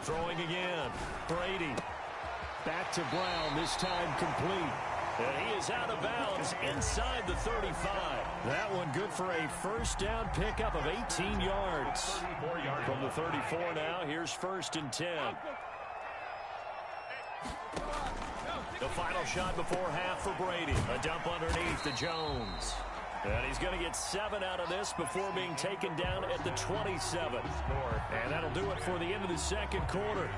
Throwing again. Brady. Back to Brown, this time complete. And he is out of bounds inside the 35. That one good for a first down pickup of 18 yards. From the 34 now, here's 1st and 10. The final shot before half for Brady. A dump underneath to Jones. And he's going to get 7 out of this before being taken down at the 27. And that'll do it for the end of the second quarter.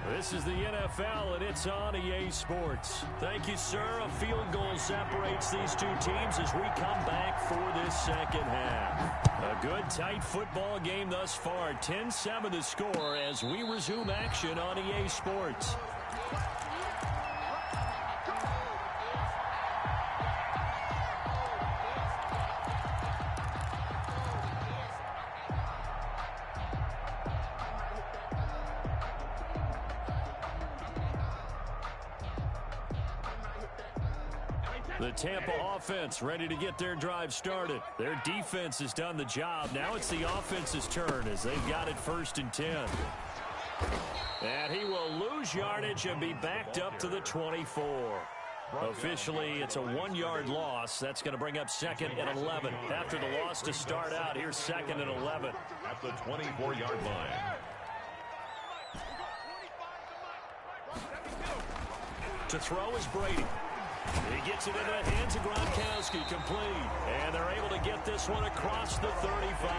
This is the NFL, and it's on EA Sports. Thank you, sir. A field goal separates these two teams as we come back for this second half. A good, tight football game thus far. 10-7 the score as we resume action on EA Sports. The Tampa offense ready to get their drive started. Their defense has done the job. Now it's the offense's turn as they've got it 1st and 10. And he will lose yardage and be backed up to the 24. Officially, it's a 1-yard loss. That's going to bring up 2nd and 11. After the loss to start out, here's 2nd and 11. At the 24-yard line. To throw is Brady. He gets it into the hands of Gronkowski, complete. And they're able to get this one across the 35.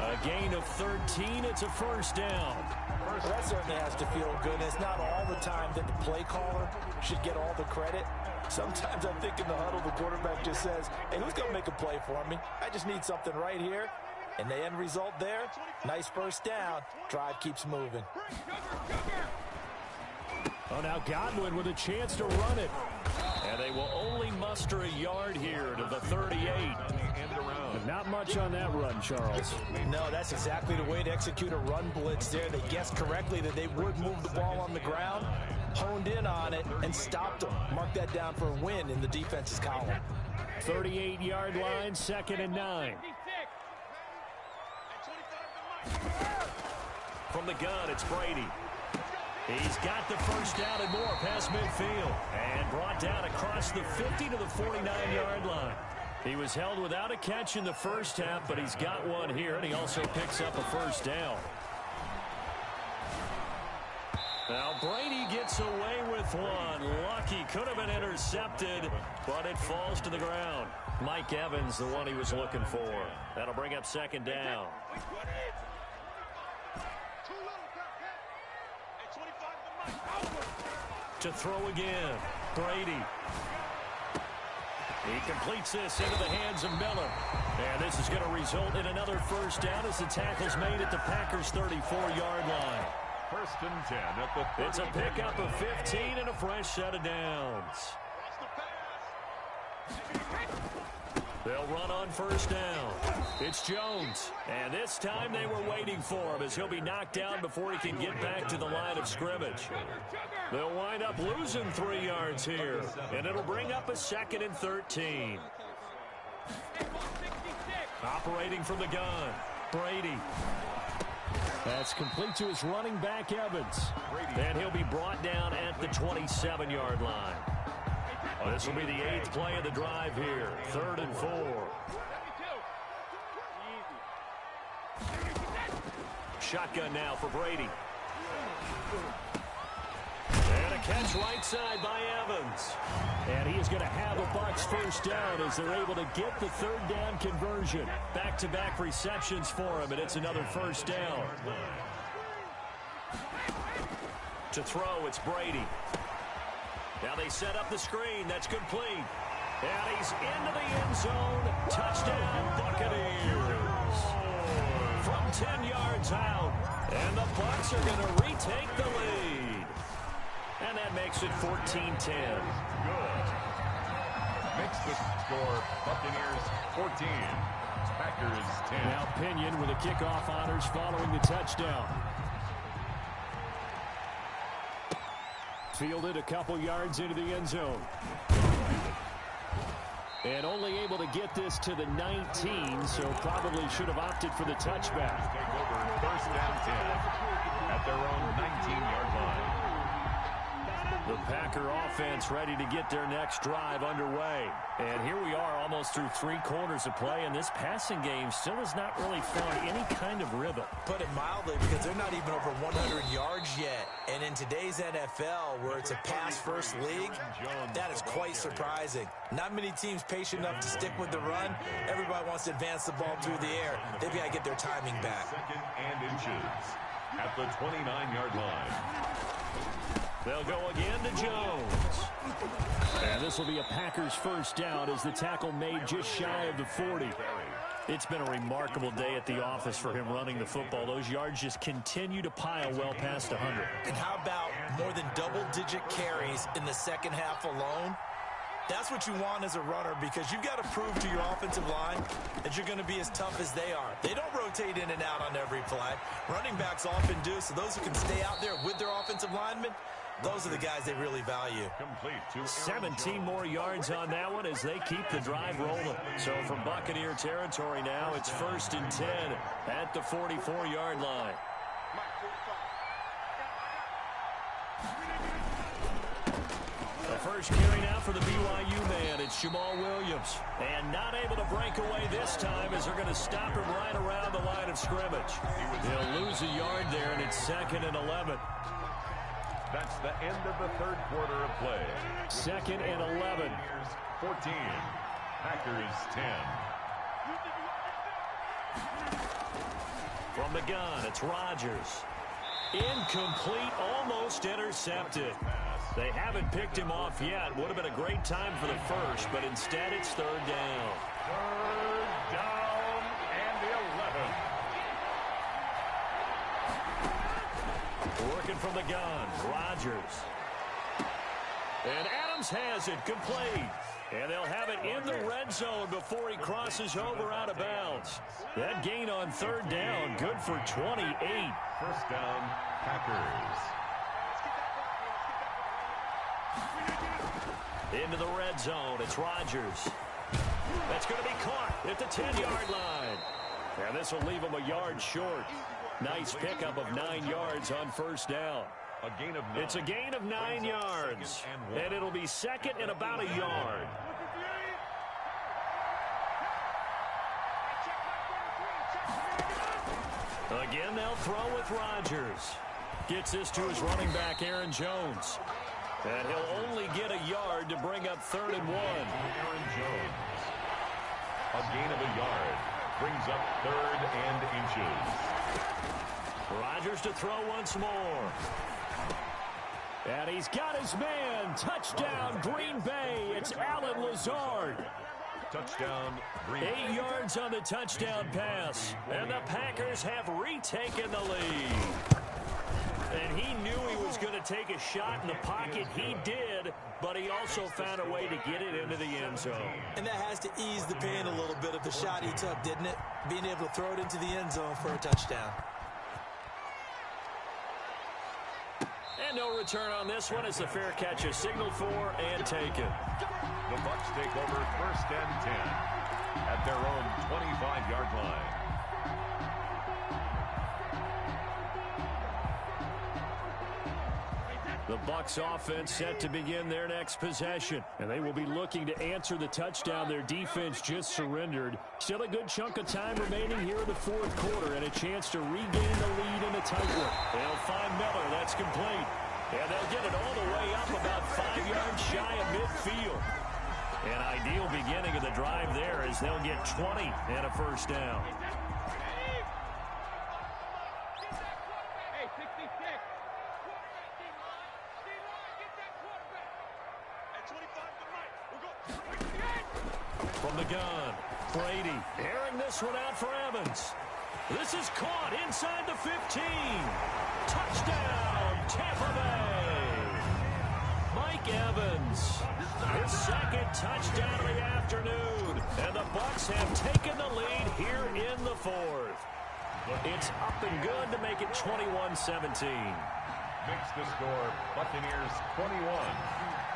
A gain of 13. It's a first down. Well, that certainly has to feel good. It's not all the time that the play caller should get all the credit. Sometimes I think in the huddle, the quarterback just says, hey, who's going to make a play for me? I just need something right here. And the end result there, nice first down. Drive keeps moving. Oh, now Godwin with a chance to run it. And they will only muster a yard here to the 38. Not much on that run, Charles. No, that's exactly the way to execute a run blitz there. They guessed correctly that they would move the ball on the ground, honed in on it, and stopped them. Mark that down for a win in the defense's column. 38-yard line, 2nd and 9. From the gun, it's Brady. He's got the first down and more past midfield. And brought down across the 50 to the 49-yard line. He was held without a catch in the first half, but he's got one here, and he also picks up a first down. Now Brady gets away with one. Lucky, could have been intercepted, but it falls to the ground. Mike Evans, the one he was looking for. That'll bring up 2nd down. To throw again, Brady. He completes this into the hands of Miller. And this is going to result in another first down as the tackle's made at the Packers' 34-yard line. 1st and 10 at the 30. It's a pickup of 15 and a fresh set of downs. They'll run on first down. It's Jones. And this time they were waiting for him as he'll be knocked down before he can get back to the line of scrimmage. They'll wind up losing 3 yards here. And it'll bring up a 2nd and 13. Operating from the gun, Brady. That's complete to his running back, Evans. And he'll be brought down at the 27-yard line. This will be the 8th play of the drive here. 3rd and 4. Shotgun now for Brady. And a catch right side by Evans. And he is going to have a Bucs first down as they're able to get the 3rd down conversion. Back-to-back receptions for him, and it's another first down. To throw, it's Brady. Now they set up the screen. That's complete. And he's into the end zone. Touchdown, Buccaneers. From 10 yards out. And the Bucs are going to retake the lead. And that makes it 14-10. Good. Makes the score Buccaneers 14. Packers 10. Now Pinion with the kickoff honors following the touchdown. Fielded a couple yards into the end zone. And only able to get this to the 19, so probably should have opted for the touchback. Take over 1st and 10 at their The Packer offense ready to get their next drive underway. And here we are almost through 3 quarters of play, and this passing game still has not really found any kind of rhythm. Put it mildly, because they're not even over 100 yards yet. And in today's NFL, where it's a pass-first league, that is quite surprising. Not many teams patient enough to stick with the run. Everybody wants to advance the ball through the air. They've got to get their timing back. 2nd and inches at the 29-yard line. They'll go again to Jones. And this will be a Packers first down as the tackle made just shy of the 40. It's been a remarkable day at the office for him running the football. Those yards just continue to pile well past 100. And how about more than double-digit carries in the second half alone? That's what you want as a runner, because you've got to prove to your offensive line that you're going to be as tough as they are. They don't rotate in and out on every play. Running backs often do, so those who can stay out there with their offensive linemen, those are the guys they really value. Complete to 17 more yards on that one as they keep the drive rolling. So from Buccaneer territory now, it's 1st and 10 at the 44-yard line. The first carry now for the BYU man. It's Jamal Williams. And not able to break away this time as they're going to stop him right around the line of scrimmage. He'll lose a yard there, and it's 2nd and 11. That's the end of the 3rd quarter of play. 2nd and 11. 14. Packers 10. From the gun, it's Rodgers. Incomplete, almost intercepted. They haven't picked him off yet. Would have been a great time for the first, but instead it's 3rd down. 3rd down and 11. Working from the gun, Rodgers. And Adams has it complete. And they'll have it in the red zone before he crosses over out of bounds. That gain on 3rd down, good for 28. 1st down, Packers. Into the red zone, it's Rodgers. That's going to be caught at the 10-yard line. And this will leave him a yard short. Nice pickup of 9 yards on 1st down. A gain of 9. It's a gain of 9 yards. And it'll be 2nd and about a yard. Again, they'll throw with Rodgers. Gets this to his running back, Aaron Jones. And he'll only get a yard to bring up 3rd and 1. Aaron Jones. A gain of a yard. Brings up 3rd and inches. Rodgers to throw once more. And he's got his man. Touchdown, Green Bay. It's Allen Lazard. Touchdown, Green Bay. 8 yards on the touchdown pass. And the Packers have retaken the lead. And he knew he was going to take a shot in the pocket. He did, but he also found a way to get it into the end zone. And that has to ease the pain a little bit of the shot he took, didn't it? Being able to throw it into the end zone for a touchdown. And no return on this one as the fair catch is signaled for and taken. The Bucs take over 1st and 10 at their own 25-yard line. The Bucs offense set to begin their next possession, and they will be looking to answer the touchdown their defense just surrendered. Still a good chunk of time remaining here in the 4th quarter and a chance to regain the lead in a tight one. They'll find Miller. That's complete. And they'll get it all the way up about 5 yards shy of midfield. An ideal beginning of the drive there as they'll get 20 and a 1st down. From the gun, Brady airing this one out for Evans. This is caught inside the 15. Touchdown, Tampa Bay. Mike Evans, his 2nd touchdown of the afternoon. And the Bucs have taken the lead here in the 4th. It's up and good to make it 21-17. Makes the score Buccaneers 21.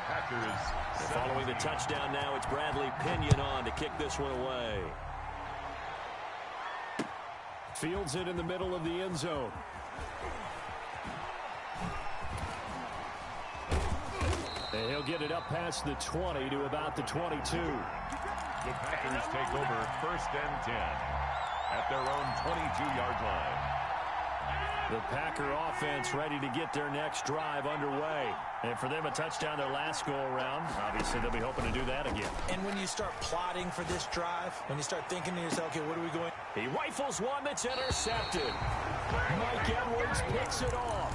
Packers. Following the touchdown now, it's Bradley Pinion on to kick this one away. Fields it in the middle of the end zone. And he'll get it up past the 20 to about the 22. The Packers take over 1st and 10 at their own 22-yard line. The Packer offense ready to get their next drive underway. And for them, a touchdown their last go-around. Obviously, they'll be hoping to do that again. And when you start plotting for this drive, when you start thinking to yourself, okay, what are we going? He rifles one that's intercepted. Mike Edwards picks it off.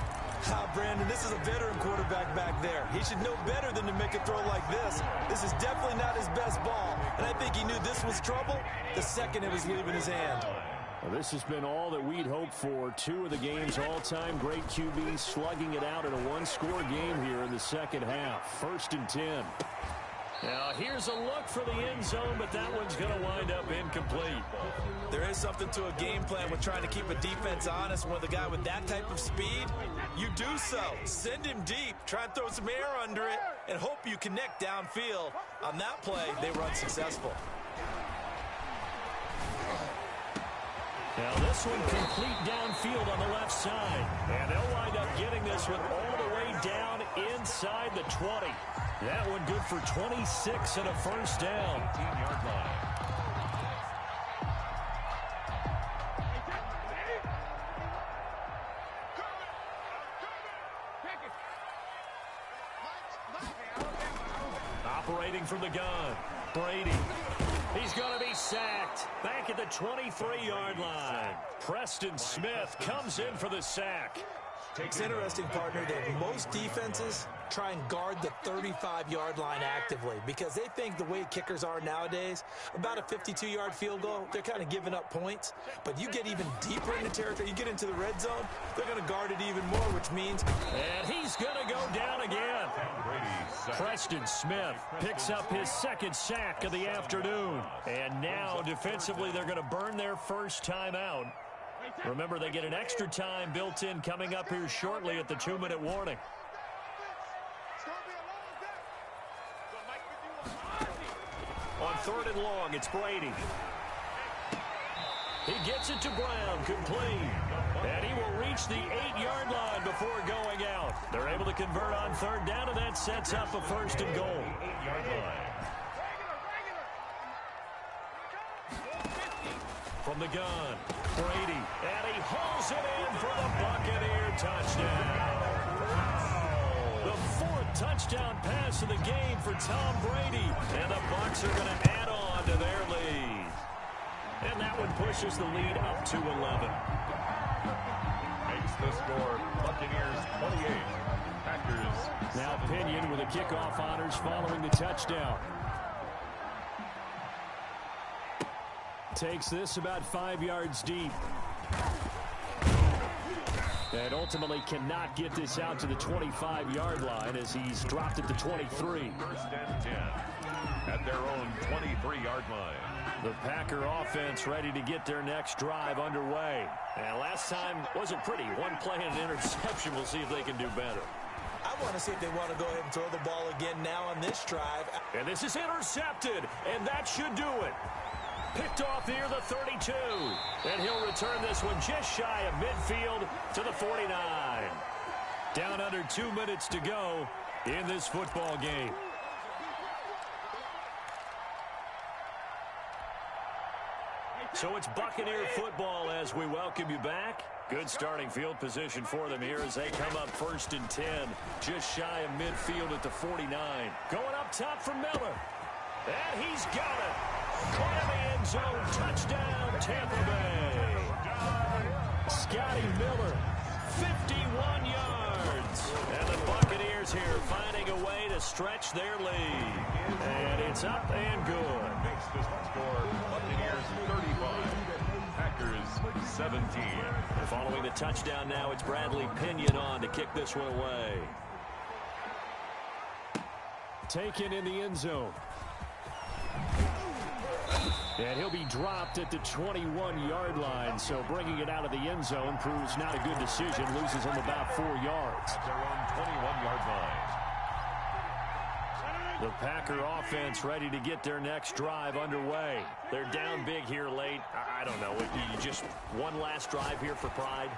Brandon, this is a veteran quarterback back there. He should know better than to make a throw like this. This is definitely not his best ball. And I think he knew this was trouble the second it was leaving his hand. Well, this has been all that we'd hoped for. 2 of the game's all-time great QBs slugging it out in a one-score game here in the second half. 1st and 10. Now, here's a look for the end zone, but that one's going to wind up incomplete. There is something to a game plan with trying to keep a defense honest. With a guy with that type of speed, you do so. Send him deep, try and throw some air under it, and hope you connect downfield. On that play, they were unsuccessful. Now this one complete downfield on the left side. And they'll wind up getting this one all the way down inside the 20. That one good for 26 and a first down. 18-yard line. Operating from the gun, Brady. He's going to be sacked back at the 23-yard line. Preston Smith comes in for the sack. It's interesting, partner, that most defenses try and guard the 35-yard line actively because they think the way kickers are nowadays, about a 52-yard field goal, they're kind of giving up points. But you get even deeper into territory, you get into the red zone, they're going to guard it even more, which means... And he's going to go down again. Preston Smith picks up his second sack of the afternoon. And now, defensively, they're going to burn their first time out. Remember, they get an extra time built in coming up here shortly at the 2-minute warning. On 3rd and long, it's Brady. He gets it to Brown, complete. And he will reach the 8-yard line before going out. They're able to convert on 3rd down, and that sets up a 1st and goal. 8-yard line. From the gun, Brady, and he hauls it in for the Buccaneer touchdown. The 4th touchdown pass of the game for Tom Brady, and the Bucs are going to add on to their lead. And that one pushes the lead up to 11. Makes the score Buccaneers 28, Packers. Now Pinion with the kickoff honors following the touchdown. Takes this about 5 yards deep. And ultimately cannot get this out to the 25-yard line as he's dropped at the 23. 1st and 10 at their own 23-yard line. The Packer offense ready to get their next drive underway. And last time wasn't pretty. One play and an interception. We'll see if they can do better. I want to see if they want to go ahead and throw the ball again now on this drive. And this is intercepted, and that should do it. Picked off near the 32. And he'll return this one just shy of midfield to the 49. Down under 2 minutes to go in this football game. So it's Buccaneer football as we welcome you back. Good starting field position for them here as they come up 1st and 10. Just shy of midfield at the 49. Going up top for Miller. And he's got it. Caught in the end zone. Touchdown, Tampa Bay. Scotty Miller, 51 yards. And the Buccaneers here finding a way to stretch their lead. And it's up and good. Makes the score Buccaneers 35, Packers 17. Following the touchdown now, it's Bradley Pinion on to kick this one away. Taken in the end zone. And he'll be dropped at the 21-yard line, so bringing it out of the end zone proves not a good decision. Loses him about 4 yards. At their own 21-yard line. The Packer offense ready to get their next drive underway. They're down big here late. I don't know. You just one last drive here for pride?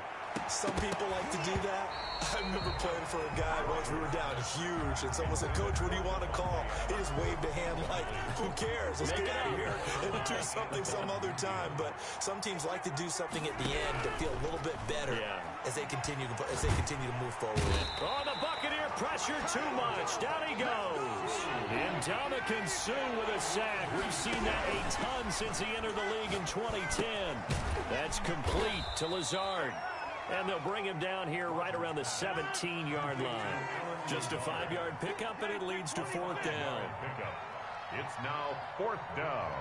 Some people like to do that. I remember playing for a guy once. We were down huge, and someone said, "Coach, what do you want to call?" He just waved a hand like, "Who cares? Let's get out of here and do something some other time." But some teams like to do something at the end to feel a little bit better as they continue to move forward. Oh, the Buccaneer pressure too much. Down he goes. And Dominican Suh with a sack. We've seen that a ton since he entered the league in 2010. That's complete to Lazard. And they'll bring him down here right around the 17-yard line. Just a 5-yard pickup, and it leads to 4th down. It's now 4th down.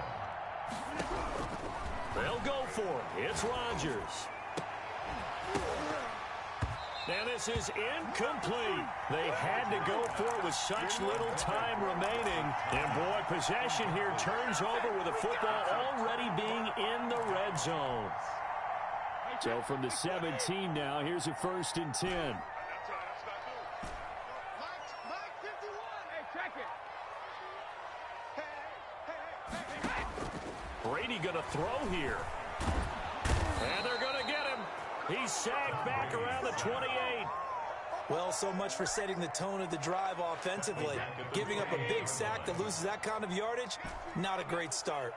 They'll go for it. It's Rodgers. And this is incomplete. They had to go for it with such little time remaining. And, boy, possession here turns over with the football already being in the red zone. So from the 17 now, here's a 1st and 10. Brady going to throw here. And they're going to get him. He's sacked back around the 28. Well, so much for setting the tone of the drive offensively. Giving up a big sack that loses that kind of yardage, not a great start.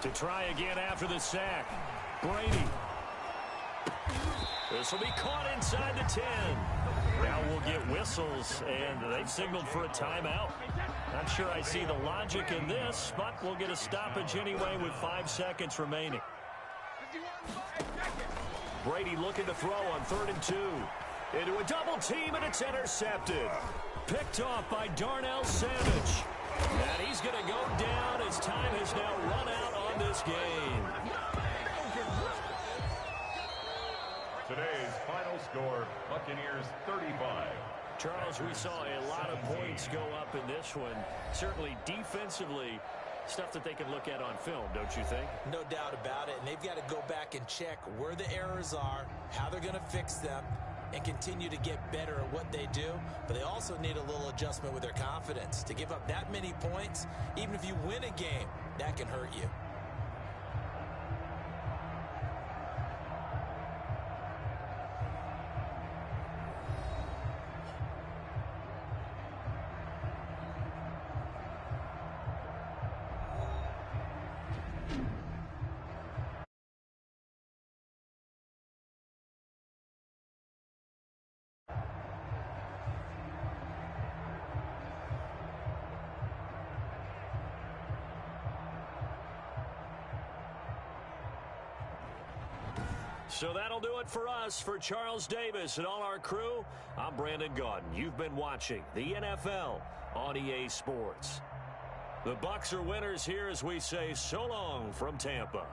To try again after the sack. Brady. This will be caught inside the 10. Now we'll get whistles, and they've signaled for a timeout. Not sure I see the logic in this, but we'll get a stoppage anyway with 5 seconds remaining. Brady looking to throw on 3rd and 2. Into a double team, and it's intercepted. Picked off by Darnell Savage. And he's going to go down as time has now run out on this game. Today's final score, Buccaneers 35. Charles, we saw a lot of points go up in this one. Certainly defensively, stuff that they can look at on film, don't you think? No doubt about it. And they've got to go back and check where the errors are, how they're going to fix them, and continue to get better at what they do. But they also need a little adjustment with their confidence. To give up that many points, even if you win a game, that can hurt you. So that'll do it for us. For Charles Davis and all our crew, I'm Brandon Gaudin. You've been watching the NFL on EA Sports. The Bucs are winners here as we say so long from Tampa.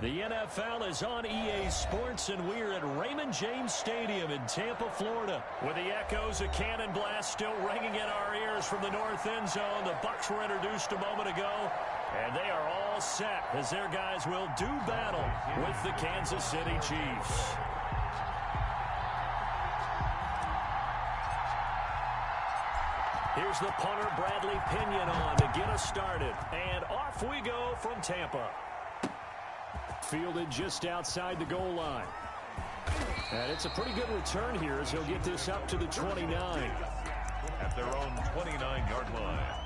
The NFL is on EA Sports, and we're at Raymond James Stadium in Tampa, Florida. With the echoes of cannon blast still ringing in our ears from the north end zone, the Bucs were introduced a moment ago, and they are all set as their guys will do battle with the Kansas City Chiefs. Here's the punter, Bradley Pinion, on to get us started. And off we go from Tampa. Fielded just outside the goal line. And it's a pretty good return here as he'll get this up to the 29. At their own 29-yard line.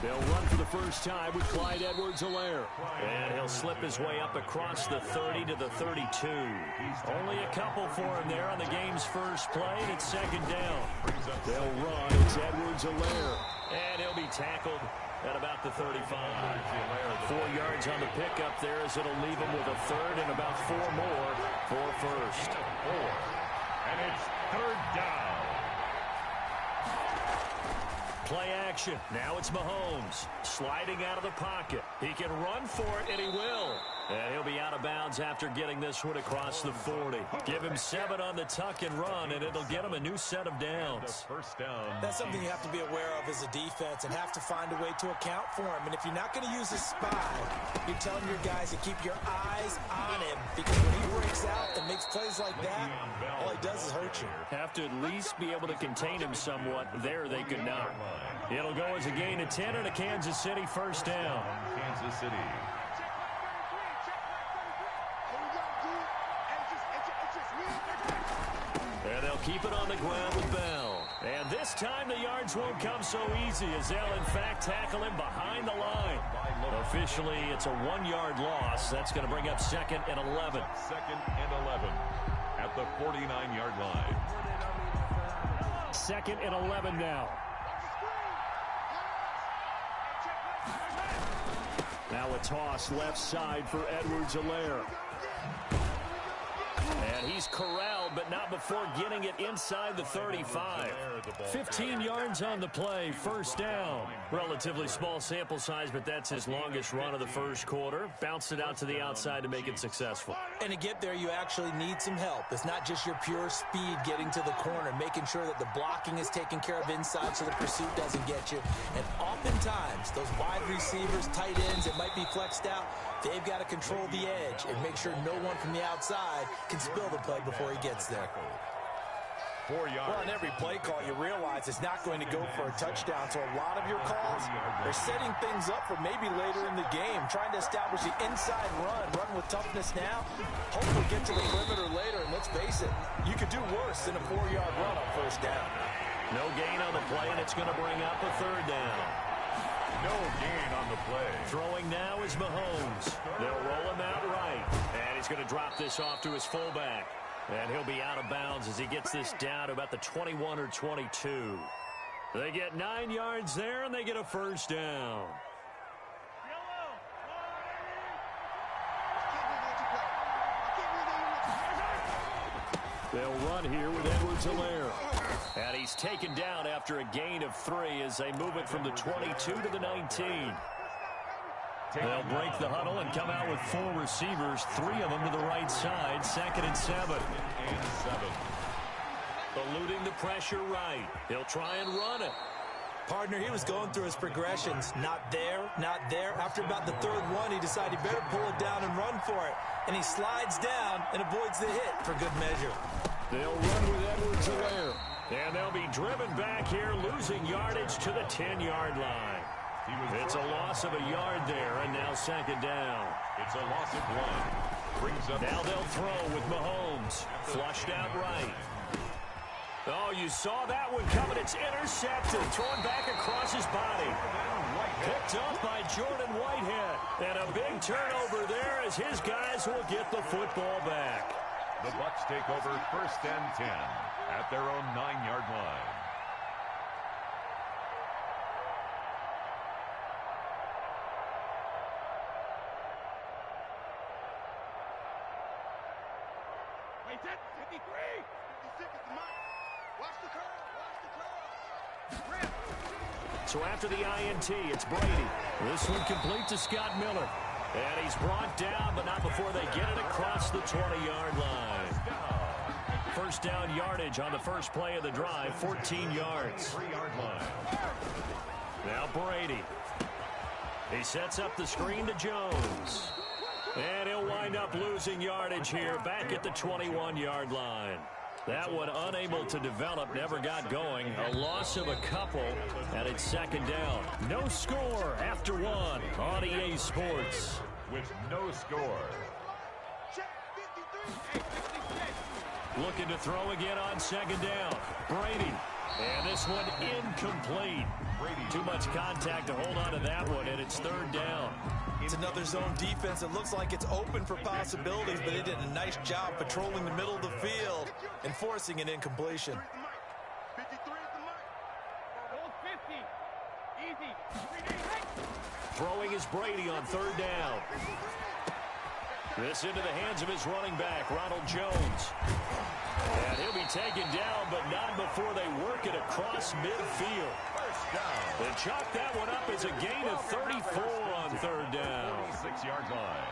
They'll run for the first time with Clyde Edwards-Helaire. And he'll slip his way up across the 30 to the 32. Only a couple for him there on the game's first play, and it's second down. They'll run. It's Edwards-Helaire. And he'll be tackled at about the 35. 4 yards on the pickup there as it'll leave him with a third and about 4 more for first. And it's third down. Play action. Now it's Mahomes sliding out of the pocket. He can run for it, and he will. And he'll be out of bounds after getting this one across the 40. Give him 7 on the tuck and run, and it'll get him a new set of downs. First down. That's something you have to be aware of as a defense and have to find a way to account for him. And if you're not going to use a spy, you're telling your guys to keep your eyes on him, because when he breaks out and makes plays like that, all he does is hurt you. Have to at least be able to contain him somewhat. There they could not. It'll go as a gain of 10 and a Kansas City first down. Kansas City. And they'll keep it on the ground with Bell. And this time the yards won't come so easy as they'll in fact tackle him behind the line. Officially, it's a 1-yard loss. That's going to bring up 2nd and 11. 2nd and 11 at the 49-yard line. 2nd and 11 now. Now a toss left side for Edwards-Helaire. And he's corralled, but not before getting it inside the 35. 15 yards on the play, first down. Relatively small sample size, but that's his longest run of the first quarter. Bounced it out to the outside to make it successful. And to get there, you actually need some help. It's not just your pure speed getting to the corner, making sure that the blocking is taken care of inside so the pursuit doesn't get you. And oftentimes, those wide receivers, tight ends, it might be flexed out, they've got to control the edge and make sure no one from the outside can spill the play before he gets there. 4 yards. Well, on every play call, you realize it's not going to go for a touchdown, so a lot of your calls are setting things up for maybe later in the game, trying to establish the inside run with toughness now, hopefully get to the perimeter later, and let's face it, you could do worse than a 4-yard run on first down. No gain on the play, and it's going to bring up a third down. No gain on the play. Throwing now is Mahomes. They'll roll him out right, and he's going to drop this off to his fullback. And he'll be out of bounds as he gets this down to about the 21 or 22. They get 9 yards there, and they get a first down. They'll run here with Edwards-Helaire. And he's taken down after a gain of 3 as they move it from the 22 to the 19. They'll break the huddle and come out with 4 receivers, 3 of them to the right side, 2nd and 7. Eluding the pressure right. He'll try and run it. Partner, he was going through his progressions. Not there, not there. After about the 3rd one, he decided he better pull it down and run for it. And he slides down and avoids the hit for good measure. They'll run with Edwards-Helaire. And they'll be driven back here, losing yardage to the 10-yard line. It's a loss of a yard there, and now 2nd down. It's a loss of 1. Brings up now they'll throw with Mahomes. Flushed out right. Oh, you saw that one coming. It's intercepted. Thrown back across his body. Picked up by Jordan Whitehead. And a big turnover there as his guys will get the football back. The Bucs take over 1st and 10 at their own 9-yard line. Wait, that's 53. 56 is the mark. Watch the curl. Watch the curl. So after the INT, it's Brady. This one complete to Scott Miller. And he's brought down, but not before they get it across the 20-yard line. First down yardage on the first play of the drive, 14 yards. 3-yard line. Now Brady. He sets up the screen to Jones. And he'll wind up losing yardage here back at the 21-yard line. That one unable to develop, never got going. A loss of a couple, and it's second down. No score after one on EA Sports. With no score. Looking to throw again on second down. Brady. And this one incomplete. Too much contact to hold on to that one, and it's third down. It's another zone defense. It looks like it's open for possibilities, but they did a nice job patrolling the middle of the field and forcing an incompletion. 53 is the mark. 50. Easy. Throwing is Brady on third down. This into the hands of his running back, Ronald Jones. And he'll be taken down, but not before they work it across midfield. They chalk that one up as a gain of 34 on third down. 46-yard line.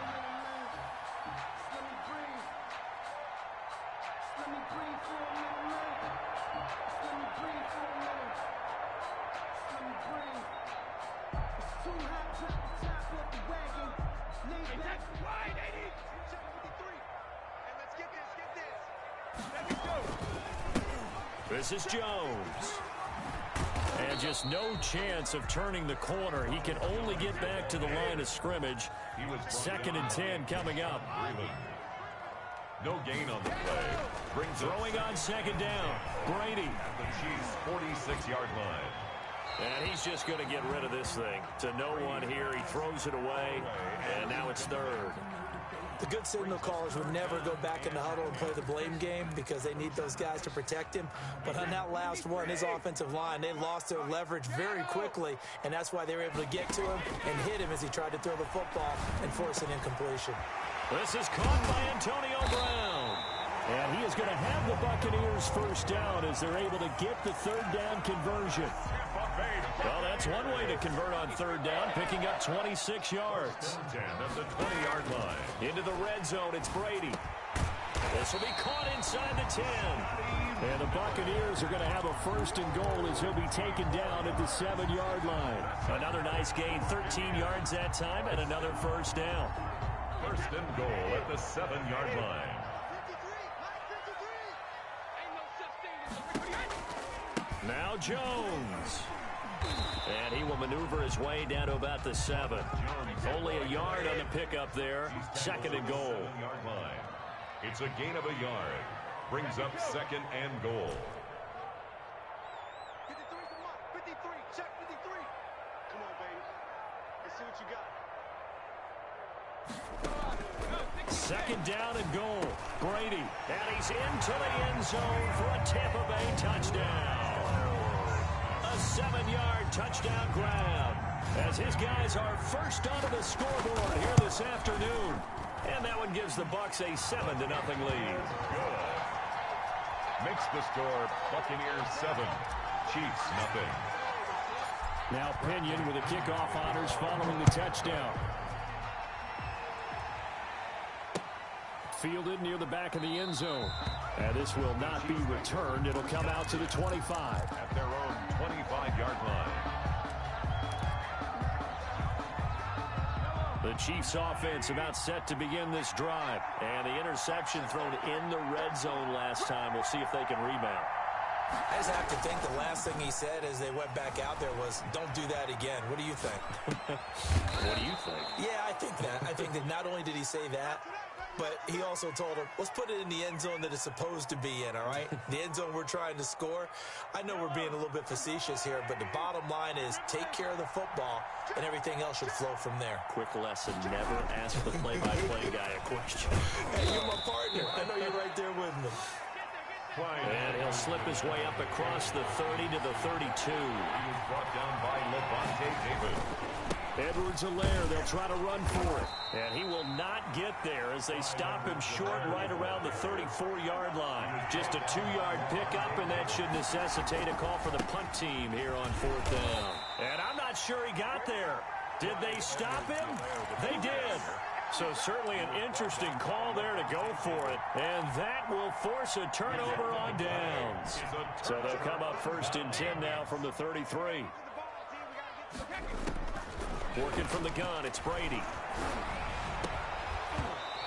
This is Jones. And just no chance of turning the corner. He can only get back to the line of scrimmage. Second and 10 coming up. No gain on the play. Throwing on second down. Brady. At the Chiefs' 46-yard line. And he's just going to get rid of this thing. To no one here. He throws it away. And now it's third. The good signal callers would never go back in the huddle and play the blame game because they need those guys to protect him. But on that last one, his offensive line, they lost their leverage very quickly, and that's why they were able to get to him and hit him as he tried to throw the football and force an incompletion. This is caught by Antonio Brown. And he is going to have the Buccaneers first down as they're able to get the third down conversion. Well, that's one way to convert on third down, picking up 26 yards. 10 at the 20-yard line. Into the red zone, it's Brady. This will be caught inside the 10. And the Buccaneers are going to have a first and goal as he'll be taken down at the 7-yard line. Another nice gain, 13 yards that time, and another first down. First and goal at the 7-yard line. Now Jones. And he will maneuver his way down to about the 7. Only a yard on the pickup there. Second and goal. 7-yard line. It's a gain of a yard. Brings up second and goal. 53 is the mark. 53. Check 53. Come on, baby. Let's see what you got. Second down and goal. Brady. And he's into the end zone for a Tampa Bay touchdown. A 7-yard touchdown grab as his guys are first onto the scoreboard here this afternoon. And that one gives the Bucs a 7-0 lead. Good. Makes the score Buccaneers 7, Chiefs 0. Now Pinion with the kickoff honors following the touchdown. Fielded near the back of the end zone. And this will not be returned. It'll come out to the 25. At their own 25-yard line. The Chiefs offense about set to begin this drive. And the interception thrown in the red zone last time. We'll see if they can rebound. I just have to think the last thing he said as they went back out there was, don't do that again. What do you think? What do you think? Yeah, I think that. I think that not only did he say that, but he also told him, let's put it in the end zone that it's supposed to be in, all right? The end zone we're trying to score. I know we're being a little bit facetious here, but the bottom line is take care of the football, and everything else should flow from there. Quick lesson, never ask the play-by-play guy a question. Hey, you're my partner. I know you're right there with me. And he'll slip his way up across the 30 to the 32. He was brought down by Levante David. Edwards-Helaire, they'll try to run for it. And he will not get there as they stop him short right around the 34-yard line. Just a 2-yard pickup, and that should necessitate a call for the punt team here on 4th down. And I'm not sure he got there. Did they stop him? They did. So certainly an interesting call there to go for it. And that will force a turnover on downs. So they'll come up 1st and 10 now from the 33. Working from the gun, it's Brady.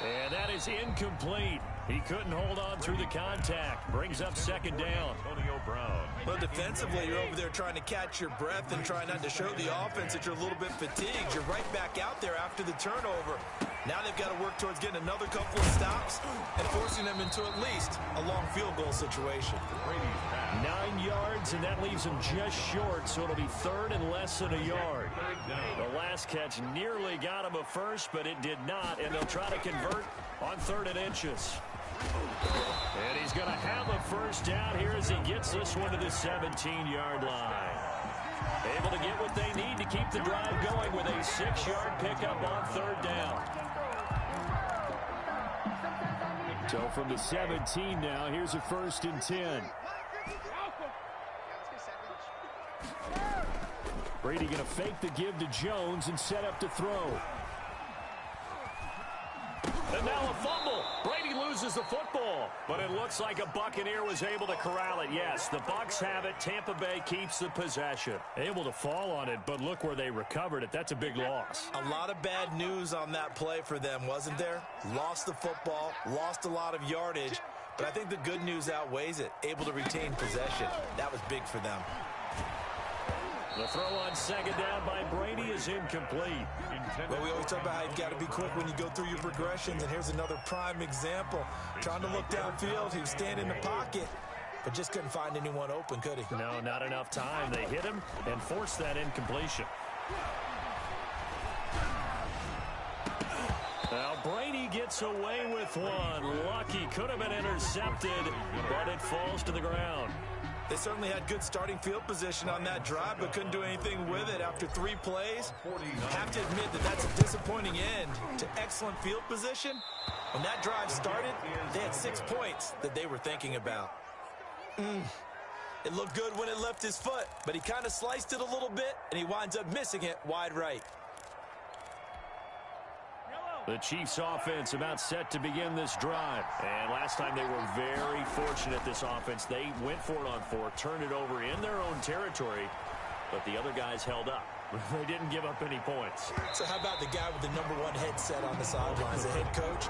And that is incomplete. He couldn't hold on through the contact. Brings up 2nd down. Antonio Brown. Well, defensively, you're over there trying to catch your breath and try not to show the offense that you're a little bit fatigued. You're right back out there after the turnover. Now they've got to work towards getting another couple of stops and forcing them into at least a long field goal situation. 9 yards, and that leaves him just short, so it'll be 3rd and less than a yard. The last catch nearly got him a first, but it did not, and they'll try to convert on 3rd and inches. And he's going to have a first down here as he gets this one to the 17-yard line. Able to get what they need to keep the drive going with a 6-yard pickup on 3rd down. So from the 17 now, here's a 1st and 10. Brady going to fake the give to Jones and set up to throw. And now a fumble. Brady loses the football, but it looks like a Buccaneer was able to corral it. Yes, the Bucs have it. Tampa Bay keeps the possession. Able to fall on it, but look where they recovered it. That's a big loss. A lot of bad news on that play for them, wasn't there? Lost the football, lost a lot of yardage, but I think the good news outweighs it. Able to retain possession. That was big for them. The throw on 2nd down by Brady is incomplete. Well, we always talk about how you've got to be quick when you go through your progressions, and here's another prime example. Trying to look downfield, he was standing in the pocket, but just couldn't find anyone open, could he? No, not enough time. They hit him and forced that incompletion. Now Brady gets away with one. Lucky, could have been intercepted, but it falls to the ground. They certainly had good starting field position on that drive, but couldn't do anything with it after 3 plays. Have to admit that that's a disappointing end to excellent field position. When that drive started, they had 6 points that they were thinking about. It looked good when it left his foot, but he kind of sliced it a little bit, and he winds up missing it wide right. The Chiefs offense about set to begin this drive. And last time they were very fortunate, this offense. They went for it on 4, turned it over in their own territory, but the other guys held up. They didn't give up any points. So how about the guy with the #1 headset on the sidelines, the head coach?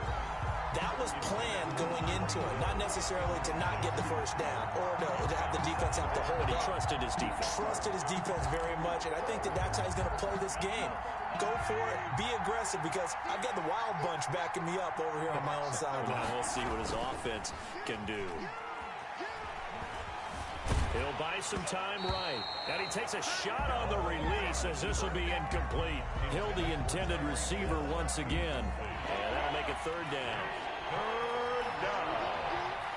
That was planned going into it, not necessarily to not get the first down or to have the defense have to hold But he up. trusted his defense. Trusted his defense very much, and I think that that's how he's going to play this game. Go for it, be aggressive, because I've got the wild bunch backing me up over here on my own sideline. We'll see what his offense can do. He'll buy some time right. And he takes a shot on the release as this will be incomplete. He'll the intended receiver once again. And that'll make it 3rd down. 3rd down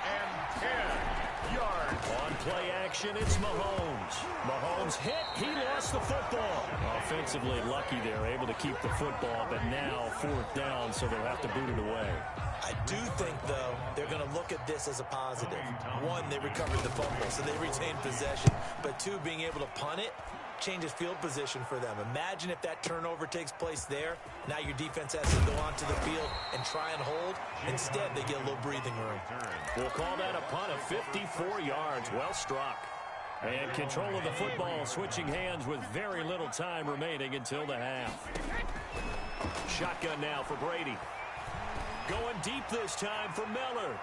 and 10 yards. On play action, it's Mahomes. Mahomes hit. He lost the football. Offensively lucky they're able to keep the football, but now 4th down, so they'll have to boot it away. I do think, though, they're going to look at this as a positive. 1, they recovered the fumble, so they retained possession. But 2, being able to punt it changes field position for them. Imagine if that turnover takes place there. Now your defense has to go onto the field and try and hold. Instead, they get a little breathing room. We'll call that a punt of 54 yards. Well struck. And control of the football, switching hands with very little time remaining until the half. Shotgun now for Brady. Going deep this time for Miller.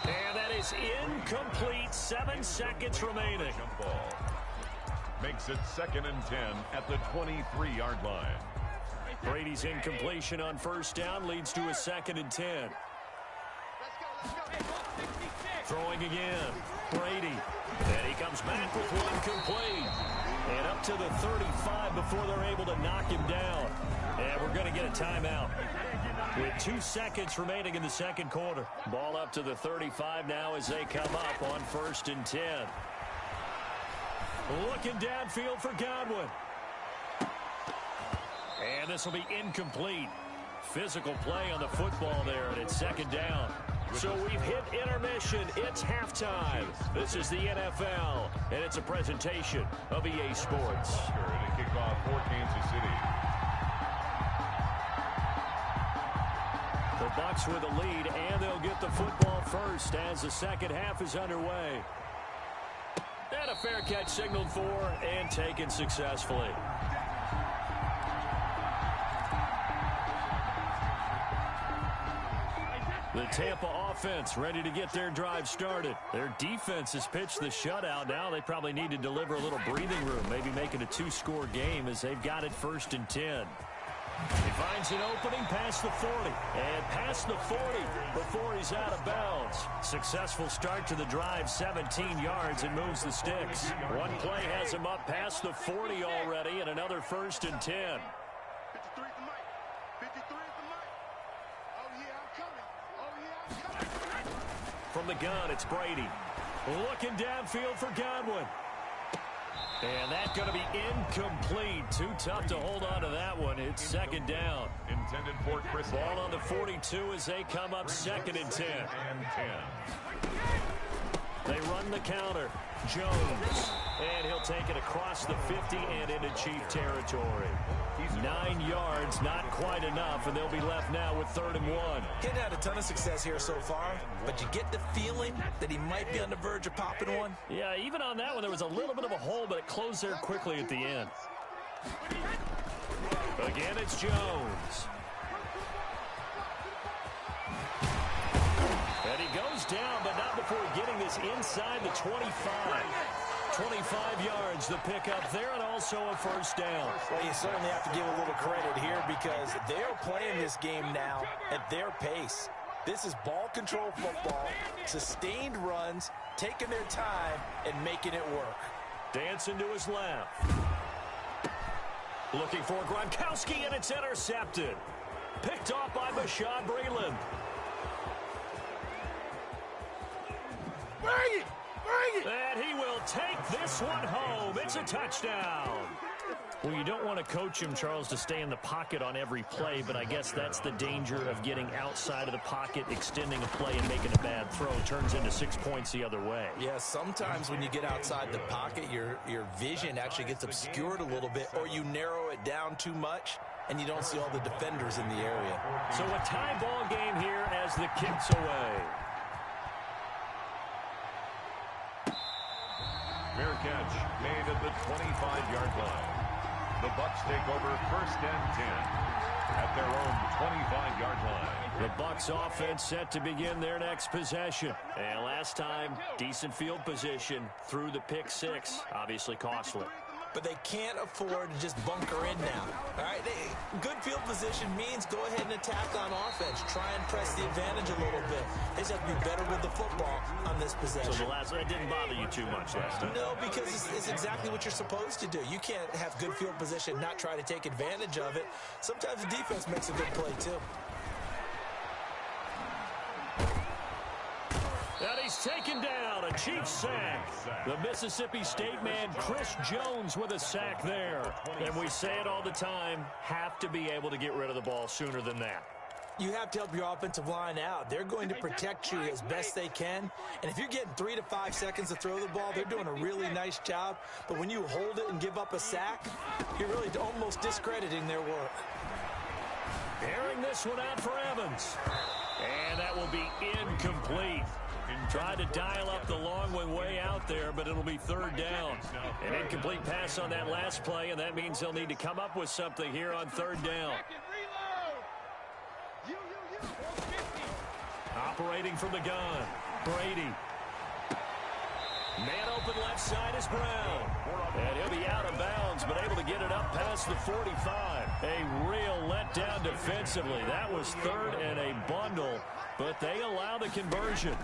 And that is incomplete. 7 seconds remaining. Jump ball. Makes it 2nd and 10 at the 23-yard line. Brady's incompletion on first down leads to a 2nd and 10. Let's go. Throwing again. Brady. And he comes back with one complete. And up to the 35 before they're able to knock him down. And we're going to get a timeout. With 2 seconds remaining in the second quarter. Ball up to the 35 now as they come up on 1st and 10. Looking downfield for Godwin. And this will be incomplete. Physical play on the football there, and it's 2nd down. So we've hit intermission. It's halftime. This is the NFL, and it's a presentation of EA Sports. To kick off for Kansas City. The Bucs with a lead, and they'll get the football first as the second half is underway. And a fair catch signaled for and taken successfully. The Tampa offense ready to get their drive started. Their defense has pitched the shutout. Now they probably need to deliver a little breathing room, maybe make it a 2-score game as they've got it 1st and 10. He finds an opening past the 40 and past the 40 before he's out of bounds. Successful start to the drive, 17 yards, and moves the sticks. One play has him up past the 40 already, and another 1st and 10. 53 is the mic. 53 is the mic. Oh, yeah, I'm coming. Oh, yeah, I'm coming. From the gun, it's Brady. Looking downfield for Godwin. And that's going to be incomplete. Too tough to hold on to that one. It's 2nd down. Intended for Chris. Ball on the 42 as they come up 2nd and 10. And 10. They run the counter. Jones. And he'll take it across the 50 and into Chief territory. 9 yards, not quite enough, and they'll be left now with 3rd and 1. He's had a ton of success here so far, but you get the feeling that he might be on the verge of popping one. Yeah, even on that one, there was a little bit of a hole, but it closed there quickly at the end. Again, it's Jones. And he goes down, but not before getting this inside the 25. 25 yards, the pickup there, and also a 1st down. Well, you certainly have to give a little credit here because they're playing this game now at their pace. This is ball control football, sustained runs, taking their time, and making it work. Dancing to his left. Looking for Gronkowski, and it's intercepted. Picked off by Bashaud Breeland. Bring it! Bring it! And he will take this one home. It's a touchdown. Well, you don't want to coach him, Charles, to stay in the pocket on every play, but I guess that's the danger of getting outside of the pocket, extending a play, and making a bad throw. Turns into 6 points the other way. Yeah, sometimes when you get outside the pocket, your vision actually gets obscured a little bit, or you narrow it down too much, and you don't see all the defenders in the area. So a tie ball game here as the kick's away. Fair catch made at the 25-yard line. The Bucs take over 1st and 10 at their own 25-yard line. The Bucs offense set to begin their next possession. And last time, decent field position through the pick 6. Obviously costly. But they can't afford to just bunker in now. All right, good field position means go ahead and attack on offense. Try and press the advantage a little bit. They just have to be better with the football on this possession. So that didn't bother you too much last time? No, because it's exactly what you're supposed to do. You can't have good field position, not try to take advantage of it. Sometimes the defense makes a good play, too. And he's taken down, a Chiefs sack. The Mississippi State man, Chris Jones, with a sack there. And we say it all the time, have to be able to get rid of the ball sooner than that. You have to help your offensive line out. They're going to protect you as best they can. And if you're getting 3 to 5 seconds to throw the ball, they're doing a really nice job. But when you hold it and give up a sack, you're really almost discrediting their work. Airing this one out for Evans. And that will be incomplete. Tried to dial up the long one way out there, but it'll be 3rd down. An incomplete pass on that last play, and that means they'll need to come up with something here on 3rd down. Operating from the gun, Brady. Man open left side is Brown. And he'll be out of bounds Jones, but able to get it up past the 45. A real letdown defensively. That was third and a bundle, but they allow the conversion.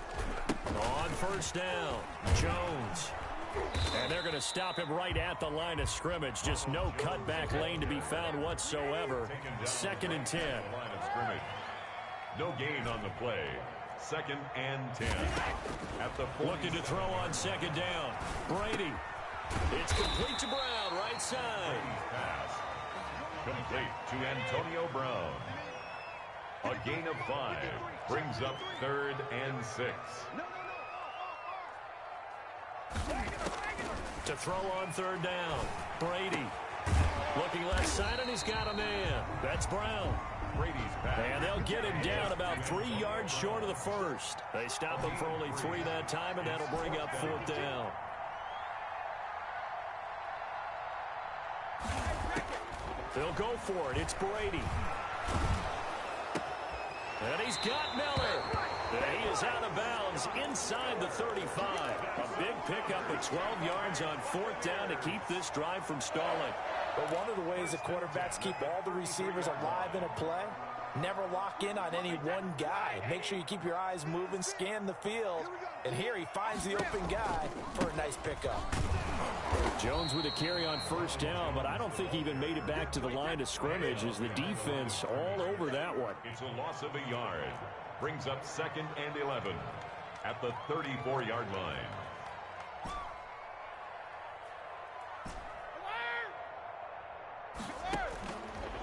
On first down, Jones. And they're going to stop him right at the line of scrimmage. Just no cutback lane to be found whatsoever. Second and 10. Line of scrimmage. No gain on the play. Second and 10. At the looking to throw on second down. Brady. It's complete to Brown, right side. Pass. Complete to Antonio Brown. A gain of 5. Brings up third and 6. To throw on third down. Brady. Looking left side, and he's got a man. That's Brown. Brady's pass. And they'll get him down about 3 yards short of the first. They stop him for only 3 that time, and that'll bring up fourth down. They'll go for it. It's Brady. And he's got Miller. And he is out of bounds inside the 35. A big pickup of 12 yards on fourth down to keep this drive from stalling. But one of the ways the quarterbacks keep all the receivers alive in a play, never lock in on any one guy. Make sure you keep your eyes moving, scan the field. And here he finds the open guy for a nice pickup. Jones with a carry on first down, but I don't think he even made it back to the line of scrimmage as the defense all over that one. It's a loss of a yard. Brings up second and 11 at the 34-yard line.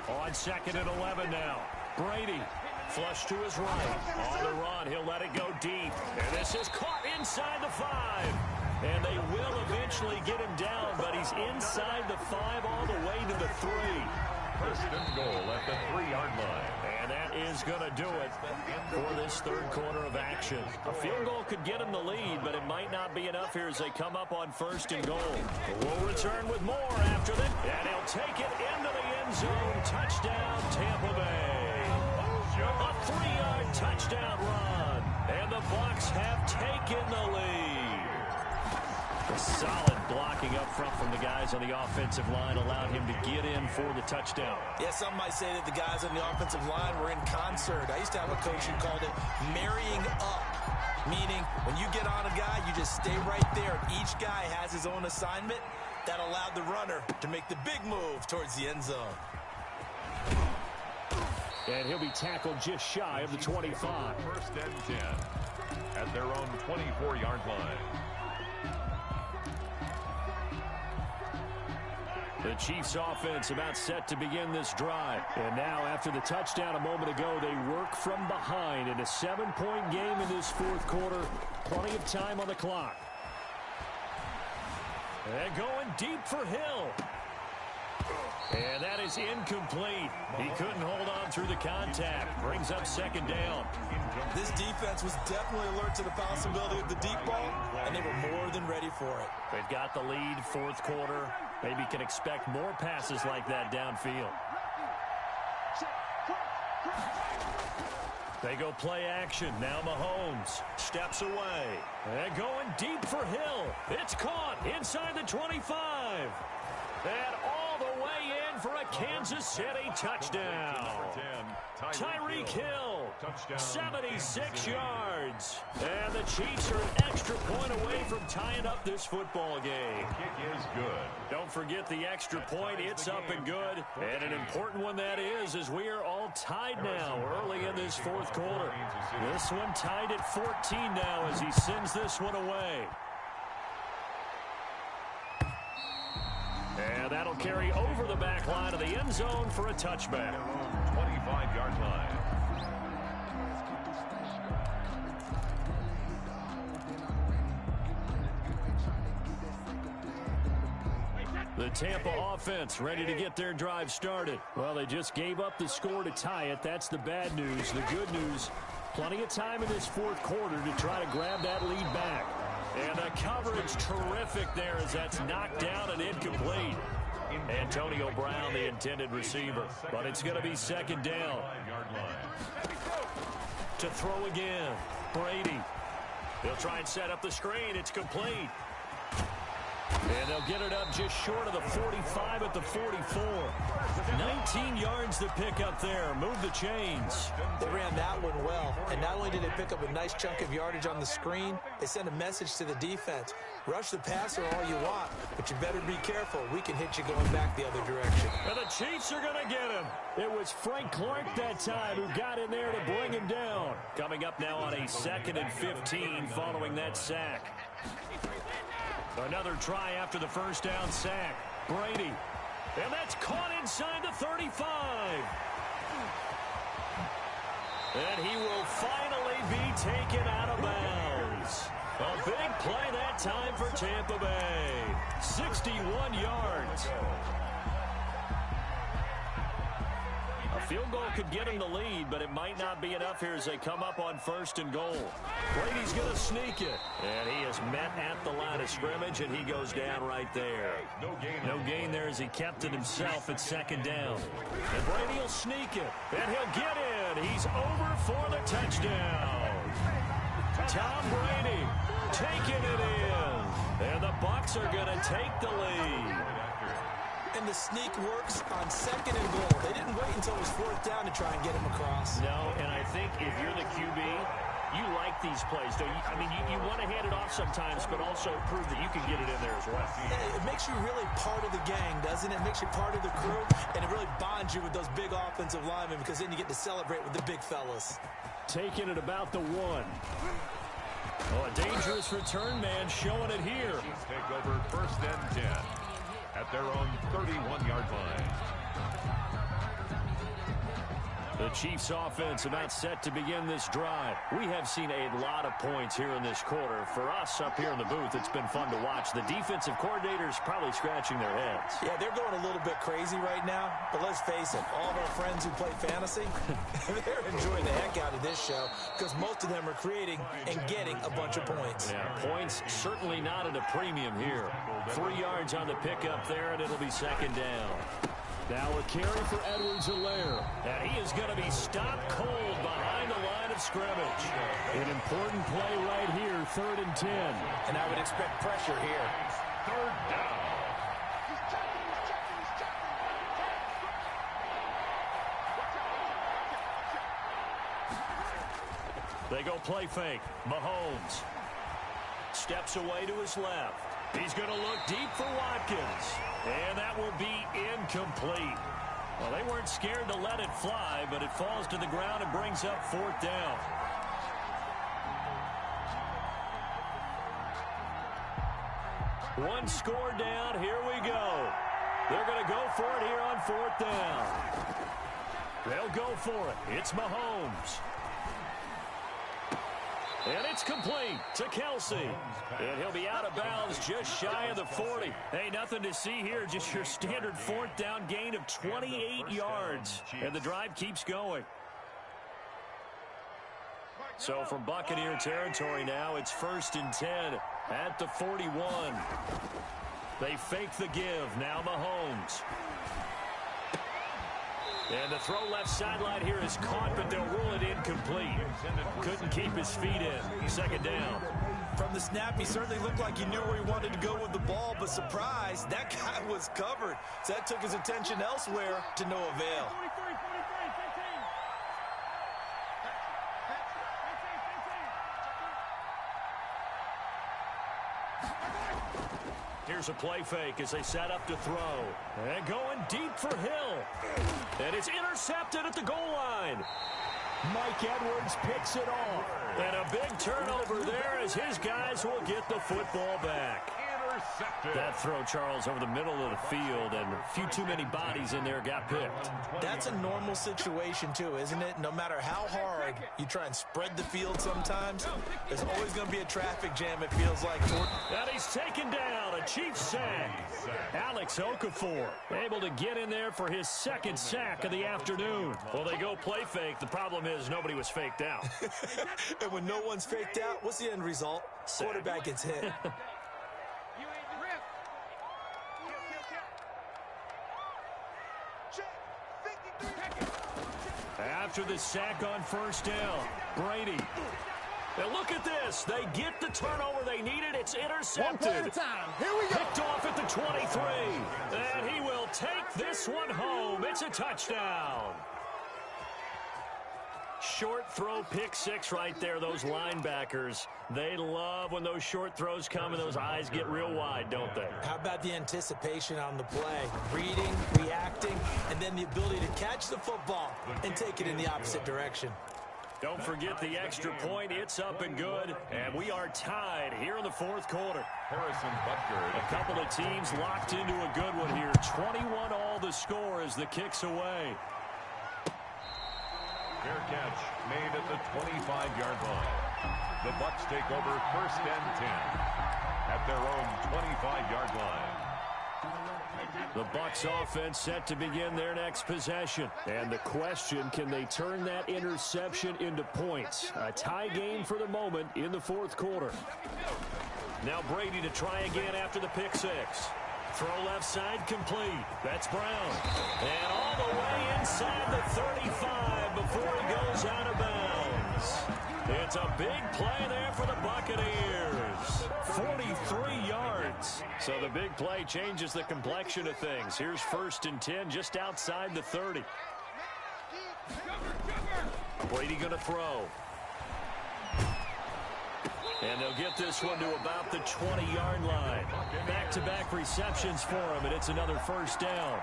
On second and 11 now. Brady flush to his right. On the run, he'll let it go deep. And this is caught inside the 5. And they will eventually get him down, but he's inside the 5 all the way to the 3. First and goal at the 3-yard line. And that is going to do it for this third quarter of action. A field goal could get him the lead, but it might not be enough here as they come up on first and goal. We'll return with more after this. And he'll take it into the end zone. Touchdown, Tampa Bay. A 3-yard touchdown run. And the Bucs have taken the lead. A solid blocking up front from the guys on the offensive line allowed him to get in for the touchdown. Yeah, some might say that the guys on the offensive line were in concert. I used to have a coach who called it marrying up, meaning when you get on a guy, you just stay right there. Each guy has his own assignment. That allowed the runner to make the big move towards the end zone. And he'll be tackled just shy of the 25. First and 10 at their own 24-yard line. The Chiefs offense about set to begin this drive. And now after the touchdown a moment ago, they work from behind in a 7-point game in this fourth quarter. Plenty of time on the clock. And going deep for Hill. And that is incomplete. He couldn't hold on through the contact. Brings up second down. This defense was definitely alert to the possibility of the deep ball, and they were more than ready for it. They've got the lead, fourth quarter. Maybe can expect more passes like that downfield. They go play action. Now Mahomes steps away. And going deep for Hill. It's caught inside the 25. And all the way in for a Kansas City touchdown. Tyreek Hill, 76 yards. And the Chiefs are an extra point away from tying up this football game. Kick is good. Don't forget the extra point. It's up and good. And an important one that is, as we are all tied now early in this fourth quarter. This one tied at 14 now as he sends this one away. And that'll carry over the back line of the end zone for a touchback. 25-yard line. The Tampa offense ready to get their drive started. Well, they just gave up the score to tie it. That's the bad news. The good news, plenty of time in this fourth quarter to try to grab that lead back. And the coverage terrific there as that's knocked down and incomplete. Antonio Brown, the intended receiver. But it's going to be second down. To throw again, Brady. He'll try and set up the screen. It's complete. And they'll get it up just short of the 45 at the 44. 19 yards to pick up there. Move the chains. They ran that one well. And not only did they pick up a nice chunk of yardage on the screen, they sent a message to the defense. Rush the passer all you want, but you better be careful. We can hit you going back the other direction. And the Chiefs are going to get him. It was Frank Clark that time who got in there to bring him down. Coming up now on a 2nd and 15 following that sack. Another try after the first down sack. Brady. And that's caught inside the 35. And he will finally be taken out of bounds. A big play that time for Tampa Bay. 61 yards. A field goal could get him the lead, but it might not be enough here as they come up on 1st and goal. Brady's going to sneak it. And he is met at the line of scrimmage, and he goes down right there. No gain there as he kept it himself at 2nd down. And Brady will sneak it, and he'll get in. He's over for the touchdown. Tom Brady taking it in. And the Bucs are going to take the lead. And the sneak works on 2nd and goal. They didn't wait until it was 4th down to try and get him across. No, and I think if you're the QB, you like these plays, don't you? I mean, you want to hand it off sometimes, but also prove that you can get it in there as well. Yeah, it makes you really part of the gang, doesn't it? It makes you part of the crew, and it really bonds you with those big offensive linemen because then you get to celebrate with the big fellas. Taking it about the 1. Oh, a dangerous return man showing it here. Take over 1st and 10 at their own 31-yard line. The Chiefs offense about set to begin this drive. We have seen a lot of points here in this quarter. For us up here in the booth, it's been fun to watch. The defensive coordinators probably scratching their heads. Yeah, they're going a little bit crazy right now, but let's face it, all of our friends who play fantasy, they're enjoying the heck out of this show because most of them are creating and getting a bunch of points. Yeah, points certainly not at a premium here. 3 yards on the pickup there, and it'll be 2nd down. Now a carry for Edwards-Helaire. And he is going to be stopped cold behind the line of scrimmage. An important play right here, 3rd and 10. And I would expect pressure here. 3rd down. They go play fake. Mahomes steps away to his left. He's going to look deep for Watkins. And that will be incomplete. Well, they weren't scared to let it fly, but it falls to the ground and brings up 4th down. One score down. Here we go. They're going to go for it here on 4th down. They'll go for it. It's Mahomes. And it's complete to Kelsey. And he'll be out of bounds just shy of the 40. Hey, nothing to see here. Just your standard 4th down gain of 28 yards. And the drive keeps going. So from Buccaneer territory now, it's 1st and 10 at the 41. They fake the give. Now Mahomes. And the throw left sideline here is caught, but they'll rule it incomplete. Couldn't keep his feet in. 2nd down. From the snap, he certainly looked like he knew where he wanted to go with the ball, but surprise, that guy was covered. So that took his attention elsewhere to no avail. Here's a play fake as they set up to throw. And going deep for Hill. And it's intercepted at the goal line. Mike Edwards picks it off. And a big turnover there as his guys will get the football back. That throw, Charles, over the middle of the field, and a few too many bodies in there got picked. That's a normal situation, too, isn't it? No matter how hard you try and spread the field sometimes, there's always going to be a traffic jam, it feels like. And he's taken down, a Chiefs sack. Alex Okafor able to get in there for his 2nd sack of the afternoon. Well, they go play fake. The problem is nobody was faked out. And when no one's faked out, what's the end result? Sack. Quarterback gets hit. After the sack on 1st down, Brady. And look at this. They get the turnover they needed. It's intercepted. One play at a time. Here we go. Picked off at the 23. And he will take this one home. It's a touchdown. Short throw, pick six right there. Those linebackers, they love when those short throws come and those eyes get real wide, don't they? How about the anticipation on the play? Reading, reacting, and then the ability to catch the football and take it in the opposite direction. Don't forget the extra point. It's up and good. And we are tied here in the fourth quarter. Harrison Butker. A couple of teams locked into a good one here. 21 all the score as the kick's away. Fair catch made at the 25-yard line. The Bucs take over first and 10 at their own 25-yard line. The Bucs offense set to begin their next possession. And the question, can they turn that interception into points? A tie game for the moment in the fourth quarter. Now Brady to try again after the pick six. Throw left side complete. That's Brown. And all the way inside the 35 before he goes out of bounds. It's a big play there for the Buccaneers. 43 yards. So the big play changes the complexion of things. Here's first and 10 just outside the 30. Brady going to throw. And they'll get this one to about the 20-yard line. Back-to-back receptions for him, and it's another first down.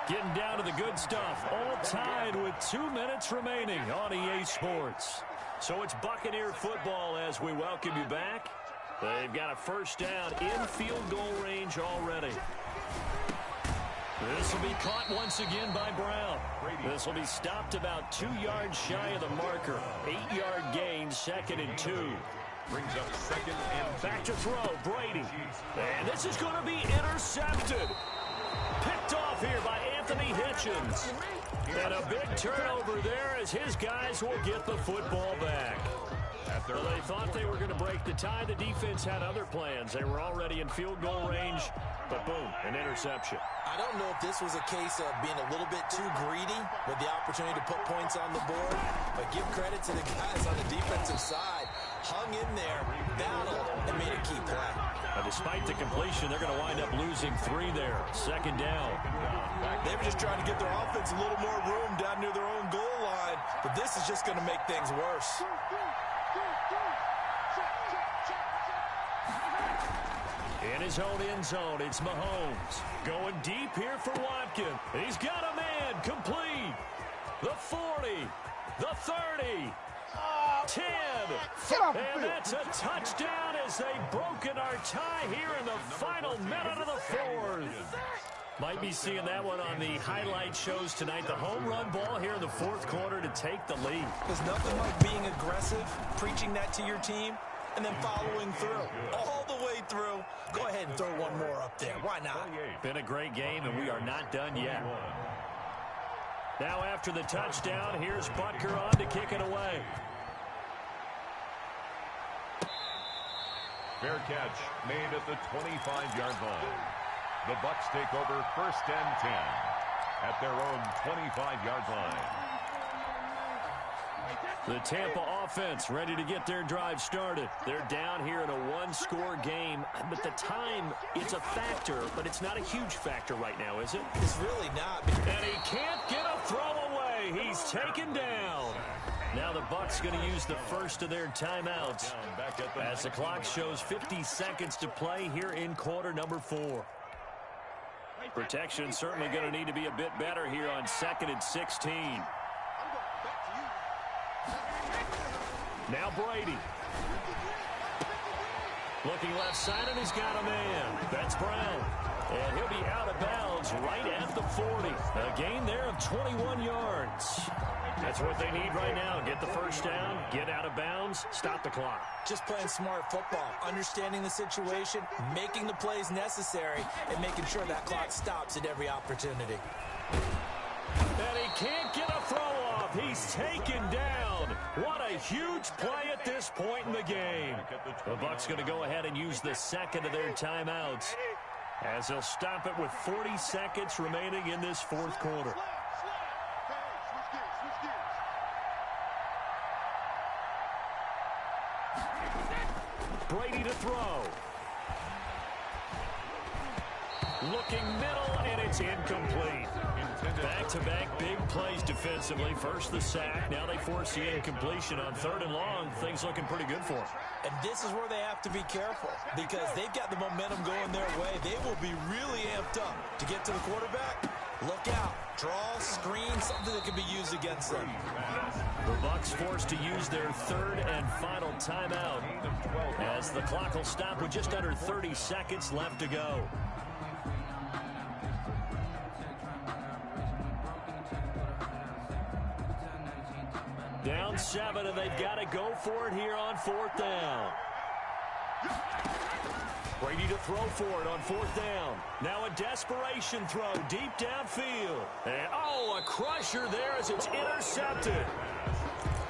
Getting down to the good stuff. All tied with 2 minutes remaining on EA Sports. So it's Buccaneer football as we welcome you back. They've got a first down in field goal range already. This will be caught once again by Brown. This will be stopped about 2 yards shy of the marker. 8-yard gain, second and 2. Brings up second and back to throw, Brady. And this is going to be intercepted. Picked off here by Anthony Hitchens. And a big turnover there as his guys will get the football back. Well, they thought they were going to break the tie. The defense had other plans. They were already in field goal range, but boom, an interception. I don't know if this was a case of being a little bit too greedy with the opportunity to put points on the board, but give credit to the guys on the defensive side. Hung in there, battled, and made a key play. Despite the completion, they're going to wind up losing 3 there. Second down. They were just trying to get their offense a little more room down near their own goal line, but this is just going to make things worse. In his own end zone, it's Mahomes. Going deep here for Watkins. He's got a man complete. The 40, the 30, 10. And that's a touchdown as they've broken our tie here in the final minute of the fourth. Might be seeing that one on the highlight shows tonight. The home run ball here in the fourth quarter to take the lead. There's nothing like being aggressive, preaching that to your team, and then following through. All the way through. Go ahead and throw one more up there. Why not? Been a great game, and we are not done yet. Now after the touchdown, here's Butker on to kick it away. Fair catch made at the 25-yard line. The Bucs take over first and 10 at their own 25-yard line. The Tampa offense ready to get their drive started. They're down here in a one-score game, but the time, it's a factor, but it's not a huge factor right now, is it? It's really not. And he can't get a throw away. He's taken down. Now the Bucs going to use the first of their timeouts as the clock shows 50 seconds to play here in quarter number 4. Protection certainly going to need to be a bit better here on 2nd and 16. Now Brady. Looking left side, and he's got a man. That's Brown. And he'll be out of bounds right at the 40. A gain there of 21 yards. That's what they need right now. Get the first down, get out of bounds, stop the clock. Just playing smart football, understanding the situation, making the plays necessary, and making sure that clock stops at every opportunity. And he can't get a throw off. He's taken down. What a huge play at this point in the game. The Bucs going to go ahead and use the second of their timeouts as they'll stop it with 40 seconds remaining in this fourth quarter. Brady to throw. Looking middle, and it's incomplete. Back-to-back big plays defensively. First the sack. Now they force the incompletion on 3rd and long. Things looking pretty good for them. And this is where they have to be careful because they've got the momentum going their way. They will be really amped up to get to the quarterback. Look out. Draw, screen, something that can be used against them. The Bucs forced to use their 3rd and final timeout as the clock will stop with just under 30 seconds left to go. Down 7, and they've got to go for it here on 4th down. Brady to throw for it on 4th down. Now a desperation throw deep downfield. And, a crusher there as it's intercepted.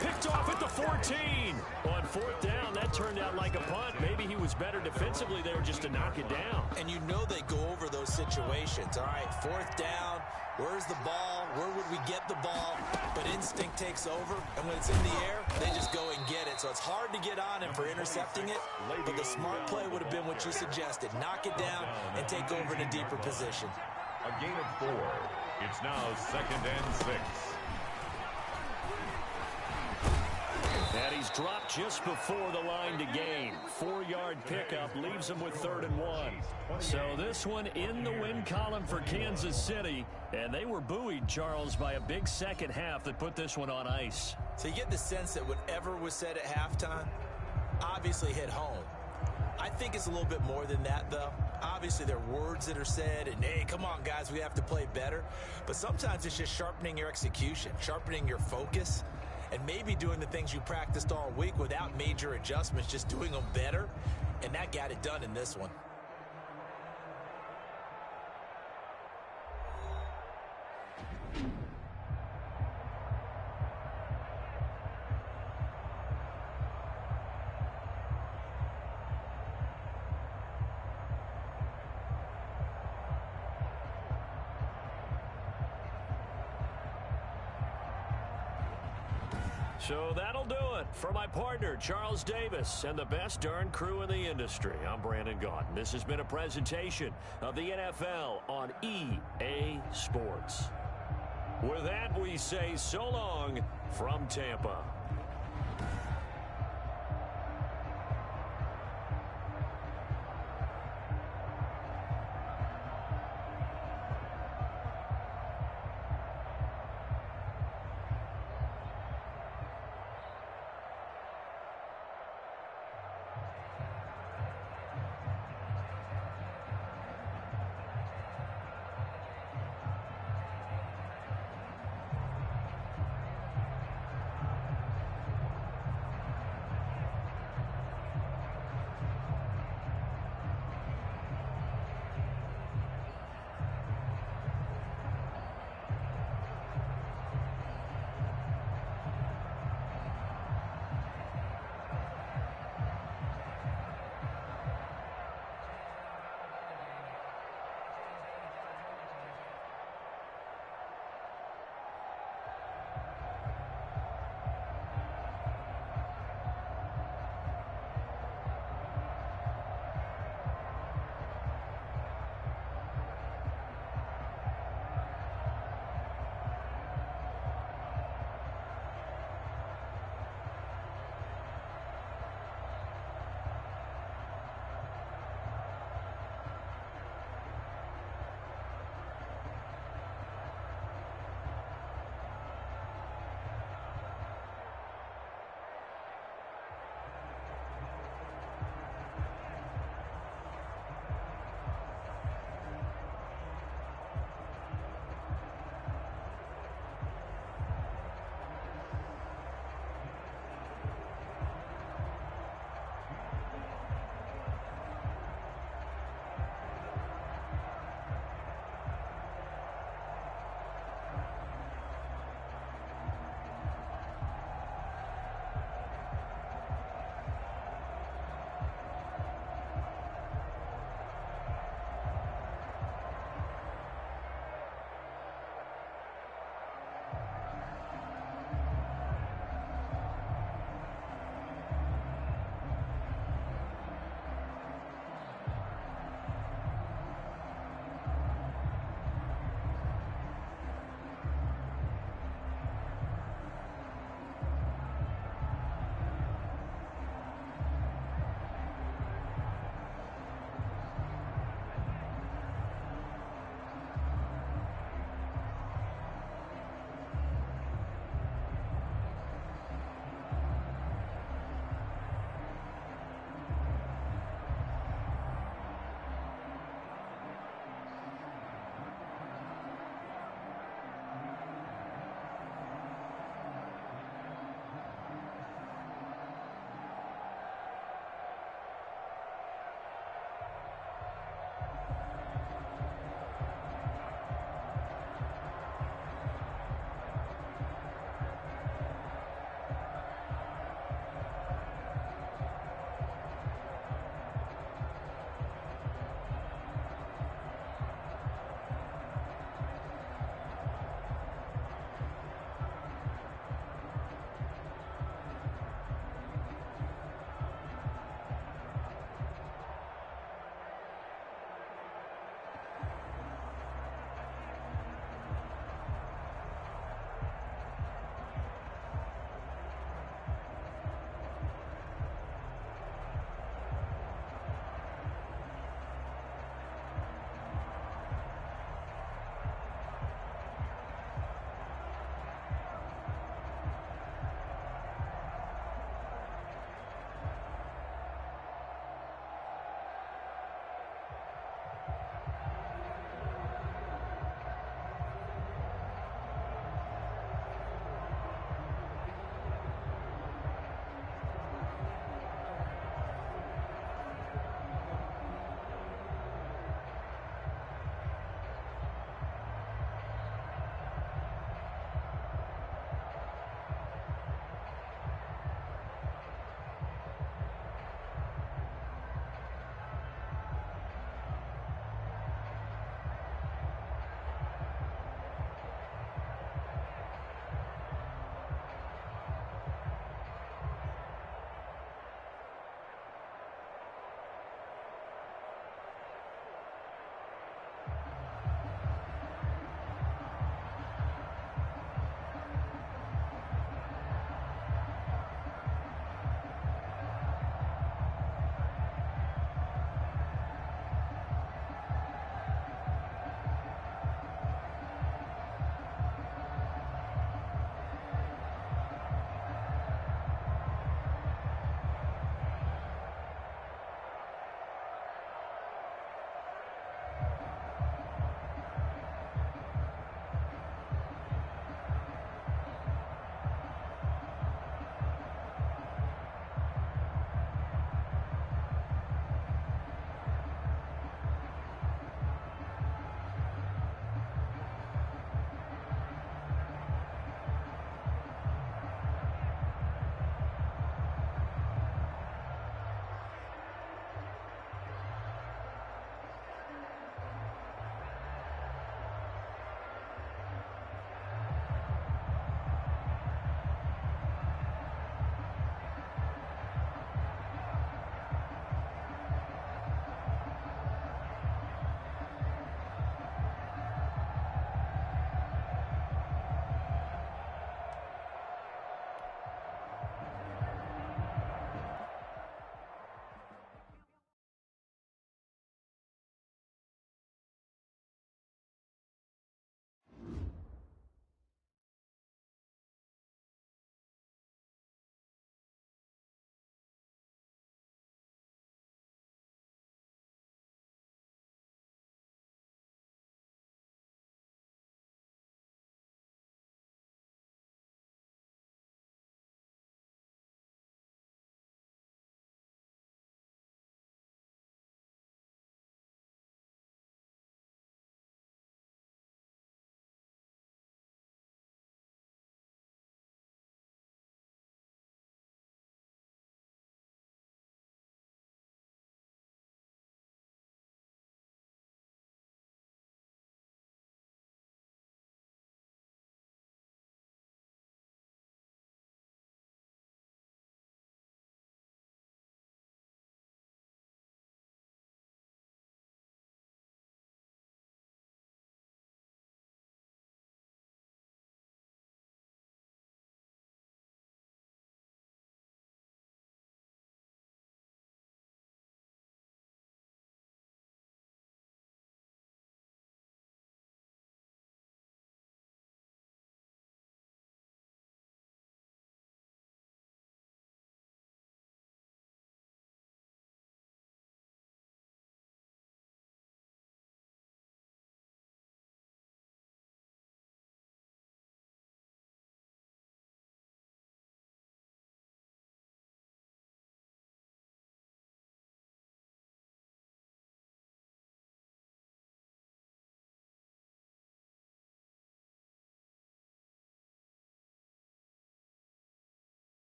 Picked off at the 14. On 4th down, that turned out like a punt. Maybe he was better defensively there just to knock it down. And you know they go over those situations. All right, 4th down. Where's the ball? Where would we get the ball? But instinct takes over, and when it's in the air, they just go and get it. So it's hard to get on him for intercepting it, but the smart play would have been what you suggested. Knock it down and take over in a deeper position. A gain of 4. It's now 2nd and 6. And he's dropped just before the line to gain. 4-yard pickup leaves him with 3rd and 1. So this one in the win column for Kansas City. And they were buoyed, Charles, by a big second half that put this one on ice. So you get the sense that whatever was said at halftime obviously hit home. I think it's a little bit more than that, though. Obviously, there are words that are said, and, hey, come on, guys, we have to play better. But sometimes it's just sharpening your execution, sharpening your focus, and maybe doing the things you practiced all week without major adjustments, just doing them better, and that got it done in this one. So that'll do it for my partner, Charles Davis, and the best darn crew in the industry. I'm Brandon Gaudin. This has been a presentation of the NFL on EA Sports. With that, we say so long from Tampa.